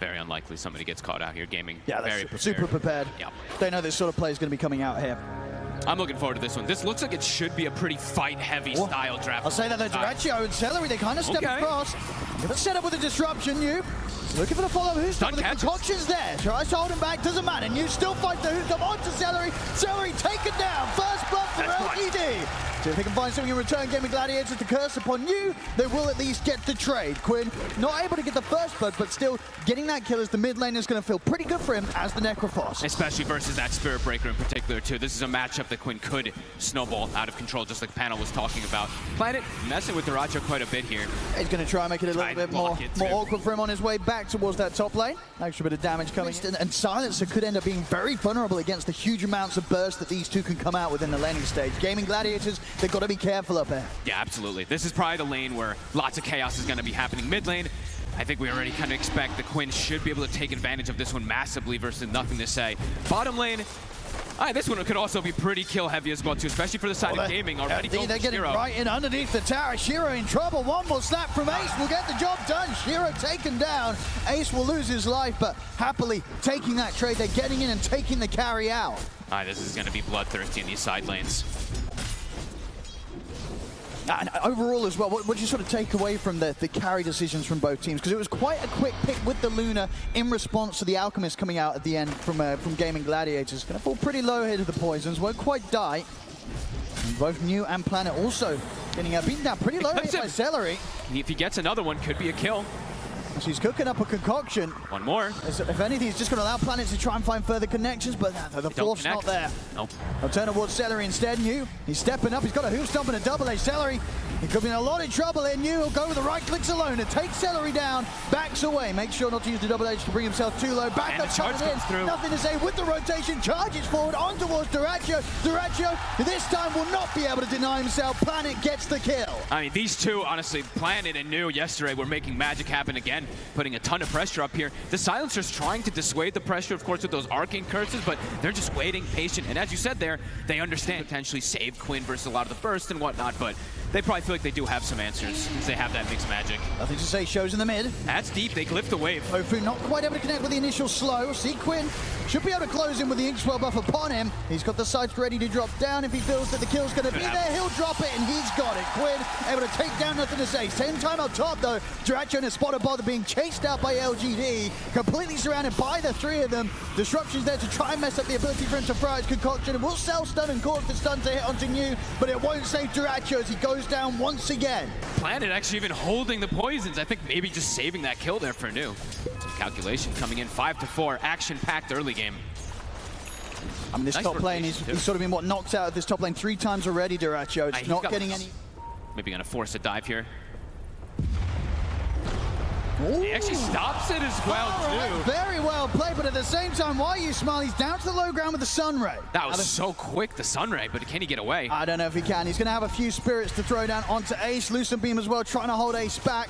very unlikely somebody gets caught out here. Gaming, yeah, very super prepared. Yeah. They know this sort of play is going to be coming out here. I'm looking forward to this one. This looks like it should be a pretty fight-heavy style draft. I'll say that though, Duraccio and Celery, they kind of step across. Gonna set up with a disruption, you. Looking for the follow-up. Who's done? The concoction's there. Tries to hold him back, doesn't matter. You still fight the who's come on to Celery. Celery taken down. First blood for LGD. So if they can find something in return, Gaming Gladiators to curse upon you, they will at least get the trade. Quinn not able to get the first blood, but still getting that kill as the mid lane is going to feel pretty good for him as the Necrophos. Especially versus that Spirit Breaker in particular, too. This is a matchup that Quinn could snowball out of control, just like Panel was talking about. Planet messing with Duraccio quite a bit here. He's going to try and make it a little bit more awkward for him on his way back towards that top lane. Extra bit of damage coming in, and Silencer could end up being very vulnerable against the huge amounts of burst that these two can come out within the laning stage. Gaming Gladiators, they've got to be careful up there. Yeah, absolutely. This is probably the lane where lots of chaos is going to be happening. Mid lane, I think we already kind of expect the Quinn should be able to take advantage of this one massively versus nothing to say. Bottom lane, this one could also be pretty kill heavy as well too, especially for the side of Gaming already. They're getting right in underneath the tower. Shiro in trouble. One more slap from Ace will get the job done. Shiro taken down. Ace will lose his life, but happily taking that trade. They're getting in and taking the carry out. This is going to be bloodthirsty in these side lanes. And overall as well, what did you sort of take away from the carry decisions from both teams? Because it was quite a quick pick with the Luna in response to the Alchemist coming out at the end from Gaming Gladiators. Going to fall pretty low here to the Poisons, won't quite die. And both New and Planet also getting beaten down pretty low here by Celery. If he gets another one, could be a kill. So he's cooking up a concoction. One more. If anything, he's just going to allow Planet to try and find further connections, but the fourth's not there. Nope. I'll turn towards Celery instead. New, he's stepping up. He's got a hoof stomp and a double A. Celery, he could be in a lot of trouble here. New will go with the right clicks alone and take Celery down. Backs away. Make sure not to use the double H to bring himself too low. Back up, charge comes through. Nothing to say with the rotation. Charges forward on towards Duraccio. Duraccio this time will not be able to deny himself. Planet gets the kill. I mean, these two, honestly, Planet and New yesterday were making magic happen again, putting a ton of pressure up here. The Silencer's trying to dissuade the pressure, of course, with those arcane curses, but they're just waiting, patient. And as you said there, they understand potentially save Quinn versus a lot of the burst and whatnot, but they probably feel like they do have some answers since they have that mixed magic. Nothing to say, shows in the mid. That's deep, they lift the wave. Tofu not quite able to connect with the initial slow. See Quinn should be able to close in with the Inkswell buff upon him. He's got the sights ready to drop down if he feels that the kill's going to be there. He'll drop it and he's got it. Quinn able to take down, nothing to say. Same time up top though, Duraccio in a spot of bother being chased out by LGD, completely surrounded by the three of them. Disruption's there to try and mess up the ability for him to fry his concoction, and will self-stun and cause the stun to hit onto New, but it won't save Duraccio as he goes down once again. Planet actually even holding the poisons. I think maybe just saving that kill there for New. Calculation coming in 5-4, action-packed early game. I mean, this top lane, he's sort of been knocked out of this top lane 3 times already, Duraccio. It's not getting any... Maybe gonna force a dive here. Ooh. He actually stops it as well, too. Very well played, but at the same time, why are you smiling? He's down to the low ground with the Sun Ray. That was so quick, the Sun Ray, but can he get away? I don't know if he can. He's going to have a few spirits to throw down onto Ace. Lucent Beam as well, trying to hold Ace back.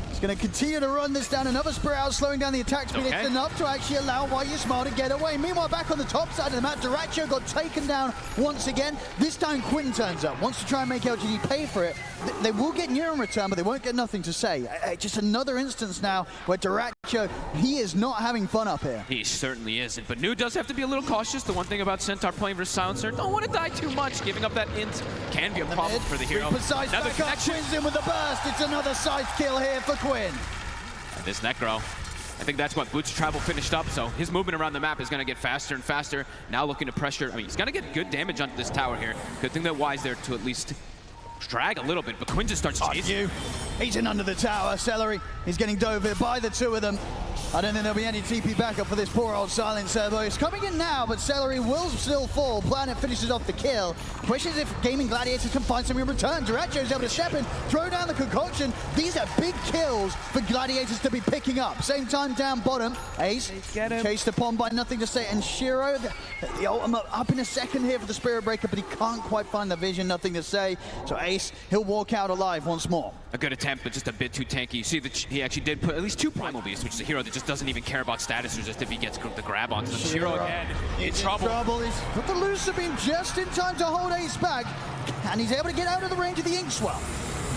He's going to continue to run this down. Another Spirit out, slowing down the attack speed. It's enough to actually allow Why You Smile to get away. Meanwhile, back on the top side of the map, Duraccio got taken down once again. This time, Quinn turns up. Wants to try and make LGD pay for it. They will get near in return, but they won't get nothing to say. Just another instance now where Duraccio, he is not having fun up here. He certainly isn't, but New does have to be a little cautious. The one thing about Centaur playing versus Silencer, don't want to die too much. Giving up that int can be a problem for the hero. Another connection. Quinn's in with the burst. It's another scythe kill here for Quinn. And this Necro, I think that's what Boots Travel finished up, so his movement around the map is going to get faster and faster. Now looking to pressure. I mean, he's going to get good damage onto this tower here. Good thing that Y's there to at least drag a little bit, but Quinn just starts chasing. He's in under the tower. Celery, he's getting dove here by the two of them. I don't think there'll be any TP backup for this poor old Silencer. He's coming in now, but Celery will still fall. Planet finishes off the kill. Question is if Gaming Gladiators can find something in return. Duraccio's able to step in, throw down the concoction. These are big kills for Gladiators to be picking up. Same time down bottom. Ace chased upon by nothing to say. And Shiro, the ultimate up in a second here for the Spirit Breaker, but he can't quite find the vision, nothing to say. So Ace, he'll walk out alive once more. A good attempt, but just a bit too tanky. You see that he actually did put at least 2 Primal Beasts, which is a hero that just doesn't even care about status or just if he gets the grab onto them. Shiro again in trouble. He's put the Lucent Beam just in time to hold Ace back, and he's able to get out of the range of the Inkswell.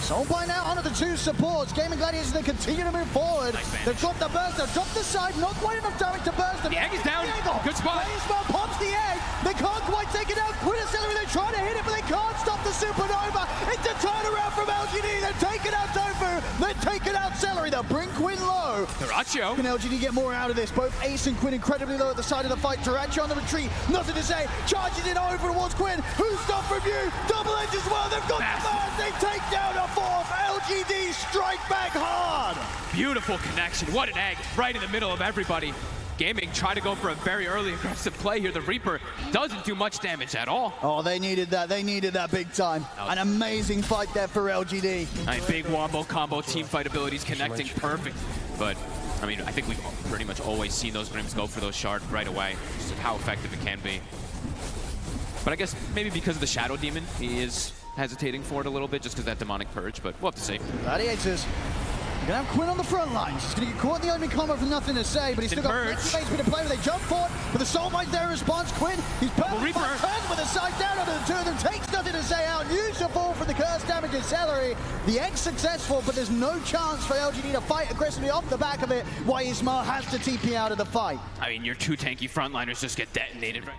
Soulbind now onto the two supports. Gaming Gladiators, they continue to move forward. Nice They've dropped the burst, they've dropped the side, not quite enough damage to burst them. The egg is down. Good spot. Baseball pops the egg. They can't quite take it out. Quinn and Celery, they're trying to hit it, but they can't stop the supernova. It's a turnaround from LGD. They're taking out Tofu. They're taking out Celery. They'll bring Quinn low. Duracho. Can LGD get more out of this? Both Ace and Quinn incredibly low at the side of the fight. Duracho on the retreat. Nothing to say. Charges it over towards Quinn. Who's stopped from you? Double edge as well. They've got the burst. They take down a fourth. LGD strike back hard. Beautiful connection. What an egg. Right in the middle of everybody. Gaming try to go for a very early aggressive play here. The Reaper doesn't do much damage at all. Oh, they needed that. They needed that big time. An amazing fight there for LGD. I mean, big wombo combo team fight abilities connecting perfect. But, I mean, I think we've pretty much always seen those Grims go for those shards right away. Just how effective it can be. But I guess maybe because of the Shadow Demon, he is hesitating for it a little bit just because that Demonic Purge, but we'll have to see. Gladiators. You're going to have Quinn on the front lines. He's going to get caught in the opening combo for nothing to say, but he's still got plenty of space to play with. They jump forward, but the Soulbind there in response. Quinn, he's perfect. Turns with a side down under the two of them, takes nothing to say out. Useful for the curse damage in Celery. The egg's successful, but there's no chance for LGD to fight aggressively off the back of it, why Ismail has to TP out of the fight. I mean, your two tanky frontliners just get detonated right.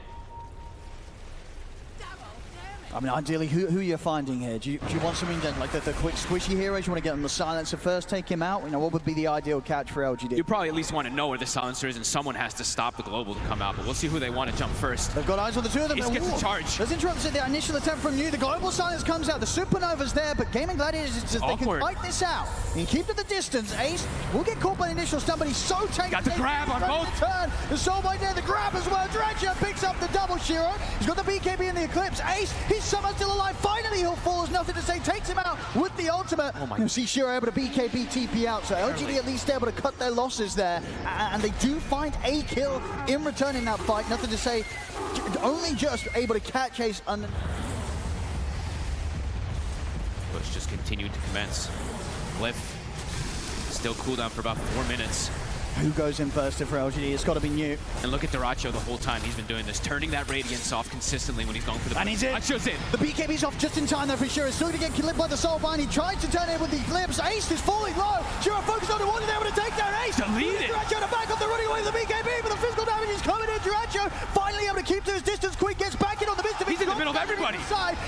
I mean, ideally, who you're finding here? Do you want something that, like the quick squishy heroes? You want to get on the silencer first, take him out? You know, what would be the ideal catch for LGD? You probably at least want to know where the silencer is, and someone has to stop the global to come out, but we'll see who they want to jump first. They've got eyes on the two of them. Ace gets the charge. There's interrupts at the initial attempt from you. The global silence comes out. The supernova's there, but Gaming Gladiators, they can fight this out. You can keep to the distance. Ace will get caught by the initial stun, but he's so tanky. Got the grab on both. Turn. The Soulbind there, the grab as well. Duracho picks up the double Shiro. He's got the BKB in the Eclipse. Ace, he's somehow still alive. Finally, he'll fall. There's nothing to say. Takes him out with the ultimate. Oh my. You see Shiro able to BKB TP out. So LGD at least able to cut their losses there. And they do find a kill in return in that fight. Nothing to say. Only just able to catch Ace. Push just continuing to commence. Glyph still cooldown for about 4 minutes. Who goes in first for LGD? It's got to be New. And look at Duracho the whole time he's been doing this, turning that Radiance off consistently when he's going for the... And he's in. Duracho's in. The BKB's off just in time there for Shiro. Still going to get killed by the Soulbind. He tried to turn it with the Eclipse. Ace is falling low. Shiro focused on the one and able to take down Ace. Deleted. Duracho to back up. They're running away with the BKB, but the physical damage is coming in. Duracho finally able to keep to his distance. Quinn gets back in on the midst of it. He's in the middle of everybody.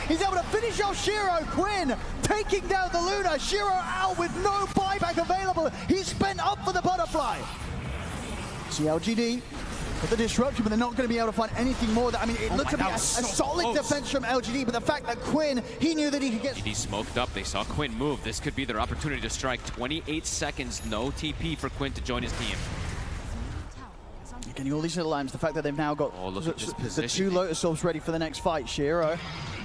He's able to finish off Shiro. Quinn taking down the Luna. Shiro out with no buyback available. He's spent up for the butterfly. See LGD with the disruption, but they're not going to be able to find anything more. I mean, it looks to be a solid defense from LGD, but the fact that Quinn, he knew that he could get... LGD smoked up. They saw Quinn move. This could be their opportunity to strike. 28 seconds, no TP for Quinn to join his team. You're getting all these little lines. The fact that they've now got the two Lotus Orbs ready for the next fight. Shiro.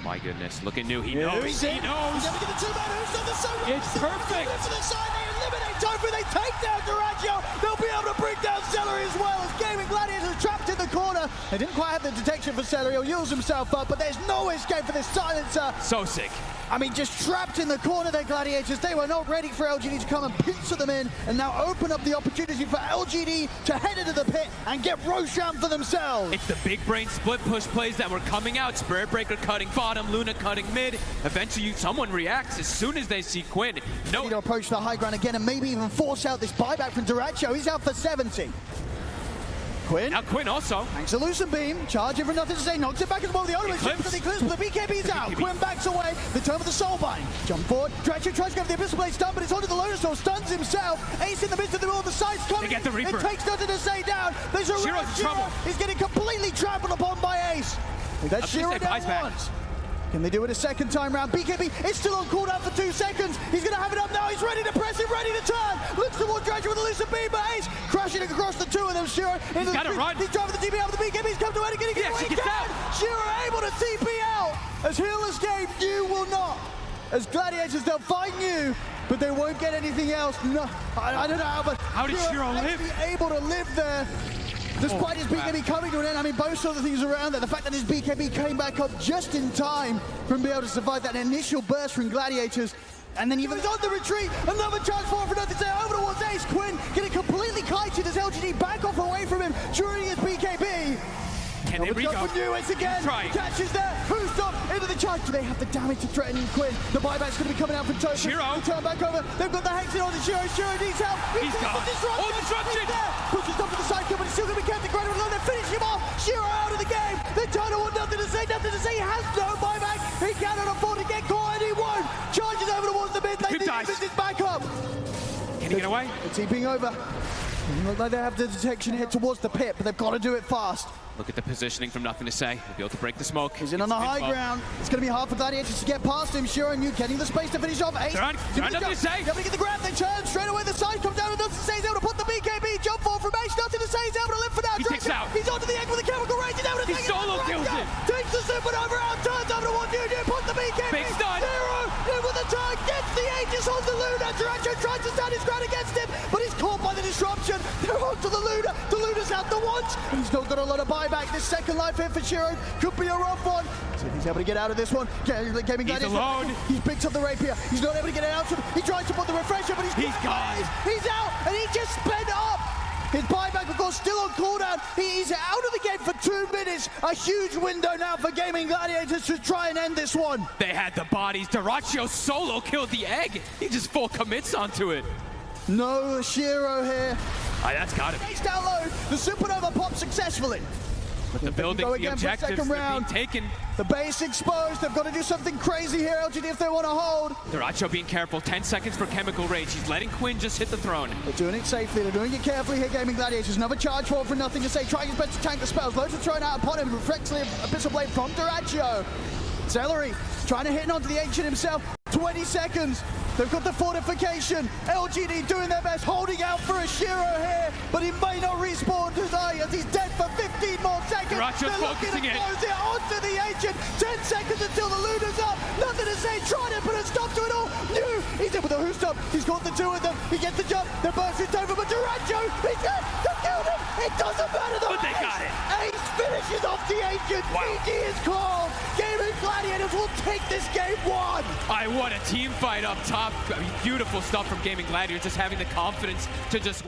My goodness, look at New. He knows. He knows. He's going to get the two-man. Who's on the side? It's perfect. For the side, they eliminate Tofu. They take down Duracho. They'll be able to bring down Celery as well as Gaming Gladiators trapped in the corner. They didn't quite have the detection for Celery. He'll use himself up, but there's no escape for this silencer. So sick. I mean, just trapped in the corner there, Gladiators. They were not ready for LGD to come and pincer them in, and now open up the opportunity for LGD to head into the pit and get Roshan for themselves. It's the big brain split push plays that were coming out. Spirit Breaker cutting bottom, Luna cutting mid. Eventually, someone reacts as soon as they see Quinn. No. To approach the high ground again and maybe even force out this buyback from Duracho. He's out for 70. Quinn. Now Quinn also. Thanks to Lucent Beam. Charging for nothing to say. Knocks it back as well. The ultimate ship for the Eclipse, but the BKB's out. Quinn backs away. The turn of the Soulbind. Jump forward. Duracho tries to go for the Abyssal Blade stun, but it's onto the Lotus Soul. Stuns himself. Ace in the midst of all the sides coming. They get the Reaper. It takes nothing to say down. There's a Shiro's in trouble. He's getting completely trampled upon by Ace. That's Shiro down once. Can they do it a second time round? BKB is still on cooldown for 2 seconds. He's going to have it up now. He's ready to press it, ready to turn. Looks towards Duracho with a Lucent Beam, but Ace crashing across the two of them. Shiro. He's got to run. He's driving the TP out, but the BKB's come to it. Can he get away? He gets out. Shiro able to TP out. As he'll escape, you will not. As Gladiators, they'll find you, but they won't get anything else. No, I don't know how, but how did Shiro live? Able to live there. Despite his BKB coming to an end, I mean, both sort of things around there. The fact that his BKB came back up just in time from being able to survive that initial burst from Gladiators. And then even on the retreat, another chance for nothing to say over towards Ace. Quinn getting completely kited as LGD back off away from him during his BKB. Can they Go for New It's again. Catches there. Who's up into the charge? Do they have the damage to threaten Quinn? The buyback's going to be coming out from Tofu. Shiro. They turn back over. They've got the Hexen on the Shiro. Shiro needs help. He's gone. Oh, disruption. He's there. Pushes up to the side, but he's still going to be kept. The Gladiators alone. They're finishing him off. Shiro out of the game. The China want nothing to say. Nothing to say. He has no buyback. He cannot afford to get caught, and he won't. Charges over towards the mid lane. He misses back up. Can he get away? The TPing over. It looks like they have the detection hit towards the pit, but they've got to do it fast. Look at the positioning from Nothing to Say. He'll be able to break the smoke. He's in on the high ground. It's going to be hard for Gladiators to get past him. Shiro and New getting the space to finish off. Ace. They're on Nothing to Say. Able to get the grab. They turn straight away. The side comes down and Nothing to Say. He's able to put the BKB jump forward from Ace. Nothing to Say. He's able to live for now. He takes out. He's onto the egg with the chemical range. He's able to take it. Solo kills it. Takes the supernova out. Turns over to one dude. Put the BKB. Big stun. Zero in with the turn. Gets the Aegis on the Luna. Duracho tries to stand his ground against him, but he's caught by the disruption. They're on to the Luna. The Luna's out the once. He's not got a lot of buyback. This second life hit for Shiro could be a rough one. See if he's able to get out of this one. Gaming Gladiators. He's alone. He's picked up the rapier. He's not able to get it out. He tries to put the refresher, but he's gone. He's out, and he just sped up. His buyback, of course, still on cooldown. He's out of the game for 2 minutes. A huge window now for Gaming Gladiators to try and end this one. They had the bodies. Duracho solo killed the egg. He just full commits onto it. No Shiro here. That's got to be. Base down low. The supernova popped successfully. But the building, the objectives are being taken. The base exposed. They've got to do something crazy here, LGD, if they want to hold. Duracho being careful. 10 seconds for chemical rage. He's letting Quinn just hit the throne. They're doing it safely. They're doing it carefully here, Gaming Gladiators. Another charge forward for Nothing to Say. Trying his best to tank the spells. Loads are thrown out upon him. Reflexively, Abyssal Blade from Duracho. Celery trying to hit onto the Ancient himself. 20 seconds. They've got the fortification. LGD doing their best, holding out for a Shiro here, but he may not respawn today as he's dead for 15 more seconds. Duracho's focusing it. Close it onto the Ancient. 10 seconds until the Luna's up. Nothing to Say, trying to put a stop to it all. New, he's in with a Who's Up. He's got the 2 of them. He gets the jump. The burst is over, but Duracho, he's dead. They killed him. It doesn't matter though. But they got it. Ace finishes off the Ancient. Wow. GG is called. Gaming Gladiators will take this game 1. What a team fight up top. I mean, beautiful stuff from Gaming Gladiators, just having the confidence to just